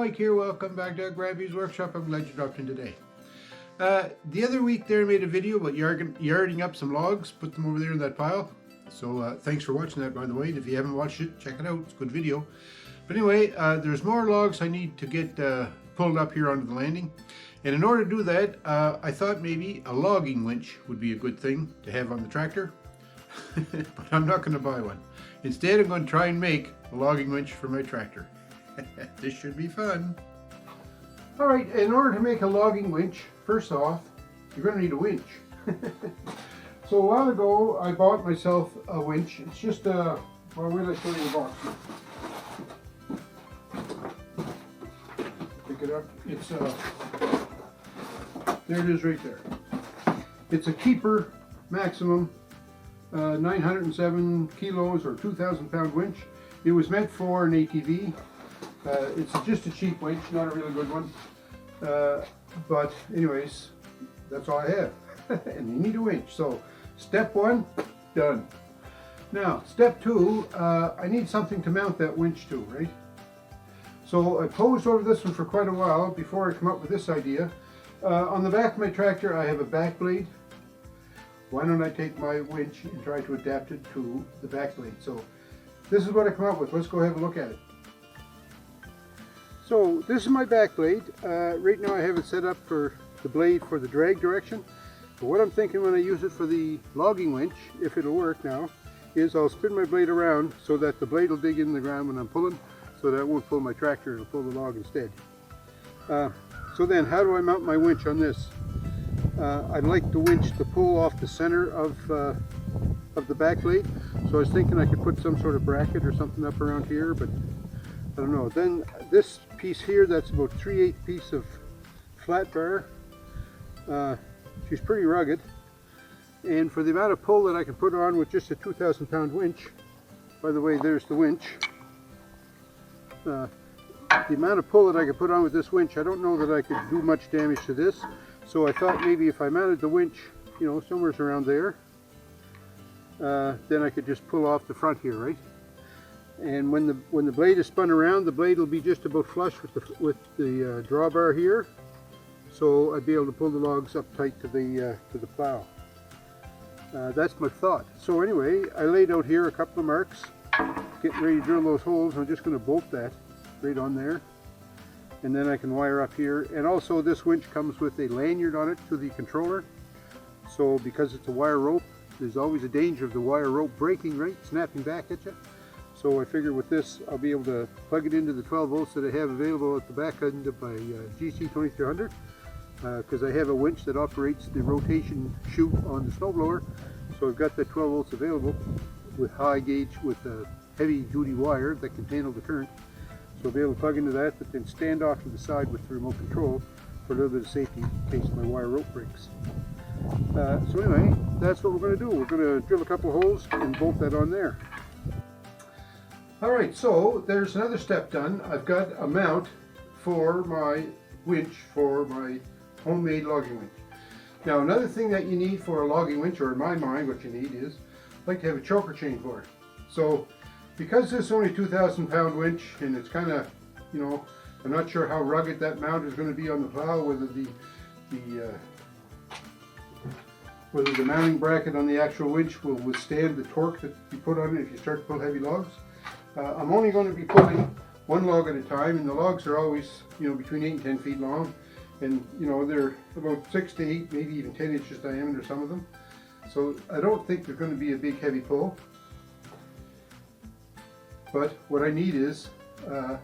Mike here. Welcome back to Grampie's workshop. I'm glad you dropped in today. The other week there I made a video about yarding up some logs, put them over there in that pile. So thanks for watching that, by the way. And if you haven't watched it, check it out. It's a good video. But anyway, there's more logs I need to get pulled up here onto the landing. And in order to do that, I thought maybe a logging winch would be a good thing to have on the tractor. But I'm not going to buy one. Instead, I'm going to try and make a logging winch for my tractor. This should be fun. Alright, in order to make a logging winch, first off, you're going to need a winch. So a while ago, I bought myself a winch. It's just a, well, where did I show you the box? Pick it up. It's there it is right there. It's a Keeper Maximum 907 kilos or 2,000 pound winch. It was meant for an ATV. It's just a cheap winch, not a really good one. But anyways, that's all I have. And you need a winch. So step one, done. Now step two, I need something to mount that winch to, right? So I posed over this one for quite a while before I come up with this idea. On the back of my tractor I have a back blade. Why don't I take my winch and try to adapt it to the back blade? So this is what I come up with. Let's go have a look at it. So this is my back blade. Right now I have it set up for the blade for the drag direction. But what I'm thinking when I use it for the logging winch, if it'll work now, is I'll spin my blade around so that the blade will dig in the ground when I'm pulling, so that it won't pull my tractor, it'll pull the log instead. So then how do I mount my winch on this? I'd like the winch to pull off the center of the back blade. So I was thinking I could put some sort of bracket or something up around here, but I don't know. Then this piece here, that's about 3/8 piece of flat bar. She's pretty rugged. And for the amount of pull that I can put on with just a 2,000 pound winch, by the way, there's the winch. The amount of pull that I could put on with this winch, I don't know that I could do much damage to this. So I thought maybe if I mounted the winch, you know, somewhere around there, then I could just pull off the front here, right? And when the blade is spun around, the blade will be just about flush with the drawbar here. So I'd be able to pull the logs up tight to the plow. That's my thought. So anyway, I laid out here a couple of marks, getting ready to drill those holes. I'm just going to bolt that right on there, and then I can wire up here. And also this winch comes with a lanyard on it to the controller. So because it's a wire rope, there's always a danger of the wire rope breaking, right, snapping back at you. So I figure with this I'll be able to plug it into the 12 volts that I have available at the back end of my GC2300, because I have a winch that operates the rotation chute on the snowblower. So I've got that 12 volts available with high gauge, with a heavy duty wire that can handle the current. So I'll be able to plug into that, but then stand off to the side with the remote control for a little bit of safety in case my wire rope breaks. So anyway, that's what we're going to do. We're going to drill a couple of holes and bolt that on there. Alright, so there's another step done. I've got a mount for my winch, for my homemade logging winch. Now another thing that you need for a logging winch, or in my mind what you need is, I'd like to have a choker chain for it. So because this is only a 2,000 pound winch, and it's kind of, you know, I'm not sure how rugged that mount is going to be on the plow, whether the mounting bracket on the actual winch will withstand the torque that you put on it if you start to pull heavy logs. I'm only going to be pulling one log at a time, and the logs are always, you know, between 8 and 10 feet long, and you know, they're about 6 to 8, maybe even 10 inches diameter, some of them. So I don't think they're going to be a big heavy pull. But what I need is, I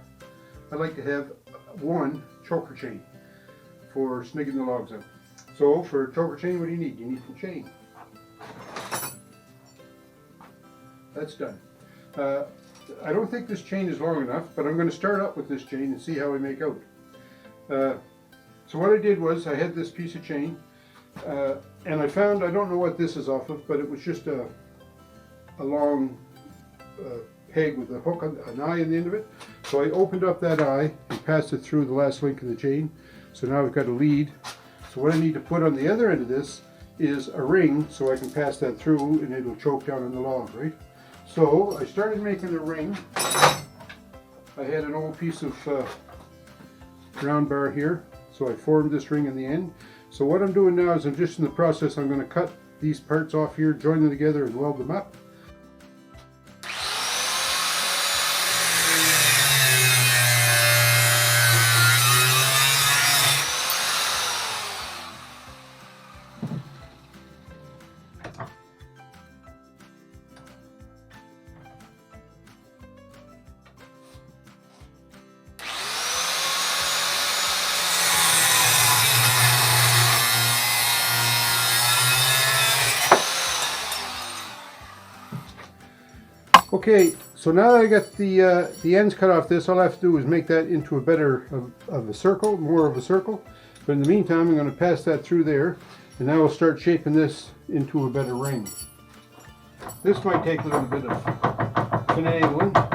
like to have one choker chain for snigging the logs out. So for a choker chain, what do you need? You need some chain. That's done. I don't think this chain is long enough, but I'm going to start up with this chain and see how I make out. So what I did was I had this piece of chain, and I found, I don't know what this is off of, but it was just a long peg with a hook, an eye on the end of it. So I opened up that eye and passed it through the last link of the chain. So now I've got a lead. So what I need to put on the other end of this is a ring, so I can pass that through and it'll choke down on the log, right? So I started making a ring. I had an old piece of round bar here. So I formed this ring in the end. So what I'm doing now is I'm just in the process, I'm going to cut these parts off here, join them together and weld them up. Okay, so now that I got the ends cut off this, all I have to do is make that into a better of a circle, more of a circle. But in the meantime, I'm going to pass that through there, and now we'll start shaping this into a better ring. This might take a little bit of finagling.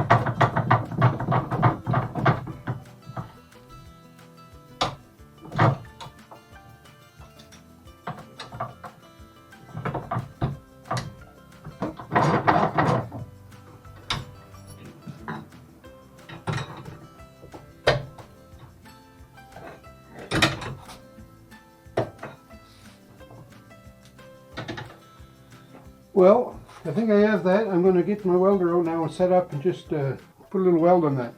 Well, I think I have that. I'm going to get my welder out now and set up and just put a little weld on that.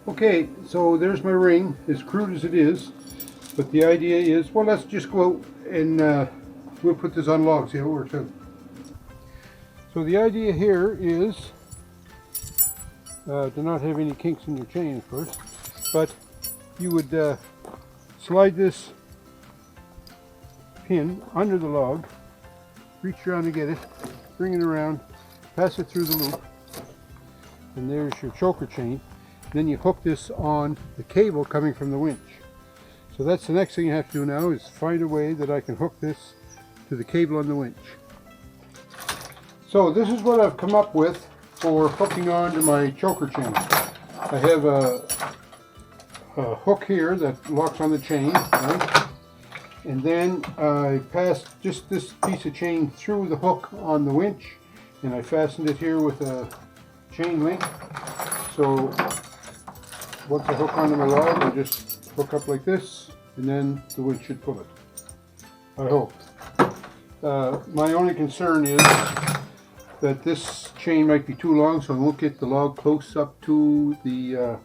Okay, so there's my ring, as crude as it is, but the idea is, well, let's just go out and we'll put this on logs, see how it works out. So the idea here is to not have any kinks in your chain, of course, but you would slide this pin under the log, reach around to get it, bring it around, pass it through the loop, and there's your choker chain. Then you hook this on the cable coming from the winch. So that's the next thing you have to do now, is find a way that I can hook this to the cable on the winch. So this is what I've come up with for hooking on to my choker chain. I have a hook here that locks on the chain, right? And then I passed just this piece of chain through the hook on the winch, and I fastened it here with a chain link. So once I hook onto my log, I just hook up like this, and then the winch should pull it. I hope. My only concern is that this chain might be too long, so I won't get the log close up to the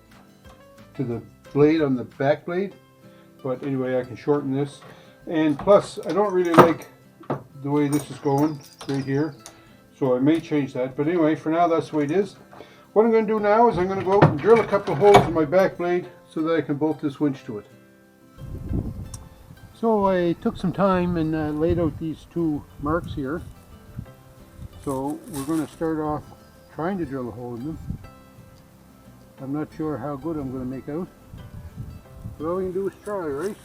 blade on the back blade. But anyway, I can shorten this. And plus, I don't really like the way this is going right here, so I may change that. But anyway, for now, that's the way it is. What I'm going to do now is I'm going to go out and drill a couple of holes in my back blade so that I can bolt this winch to it. So I took some time and laid out these two marks here. So we're going to start off trying to drill a hole in them. I'm not sure how good I'm going to make out, but all we can do is try, right?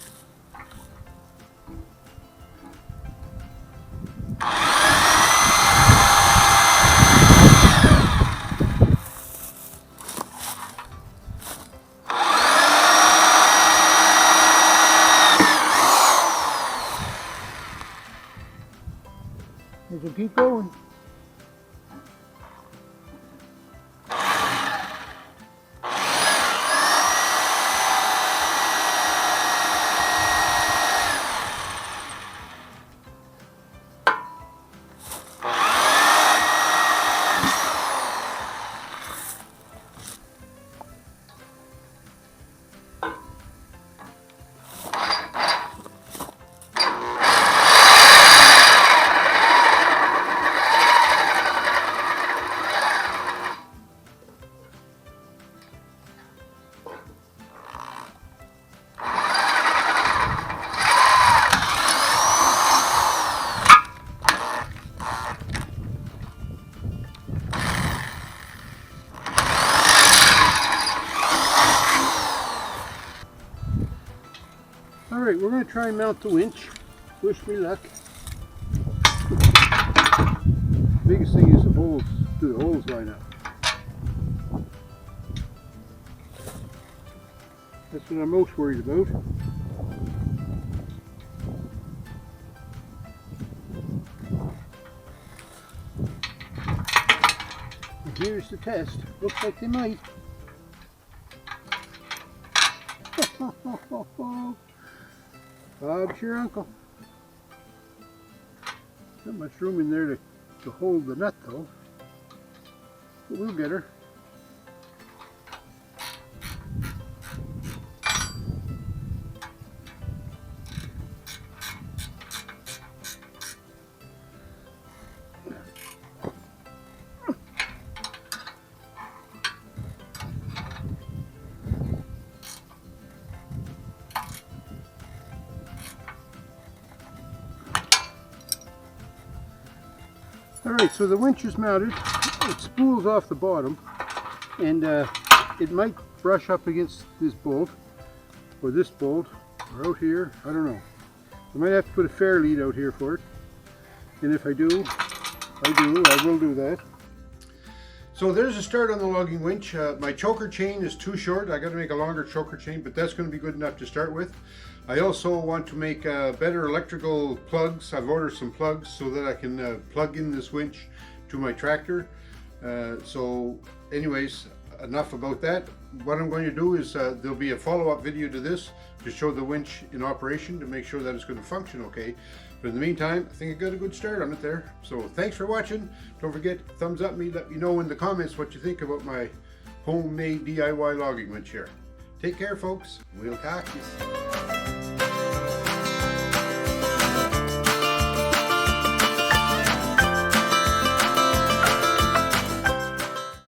You can keep going. Alright, we're going to try and mount the winch. Wish me luck. Biggest thing is the holes. Do the holes line up? That's what I'm most worried about. And here's the test. Looks like they might. Bob's your uncle. Not much room in there to hold the nut though. But we'll get her. Alright, so the winch is mounted. It spools off the bottom, and it might brush up against this bolt, or this bolt, or out here, I don't know. I might have to put a fair lead out here for it, and if I do, I will do that. So there's a start on the logging winch. My choker chain is too short. I got to make a longer choker chain, but that's going to be good enough to start with. I also want to make better electrical plugs. I've ordered some plugs so that I can plug in this winch to my tractor. So anyways, enough about that. What I'm going to do is there'll be a follow-up video to this to show the winch in operation to make sure that it's going to function okay. But in the meantime, I think I got a good start on it there. So thanks for watching. Don't forget, thumbs up me. Let me know in the comments what you think about my homemade DIY logging winch here. Take care, folks. We'll talk to you.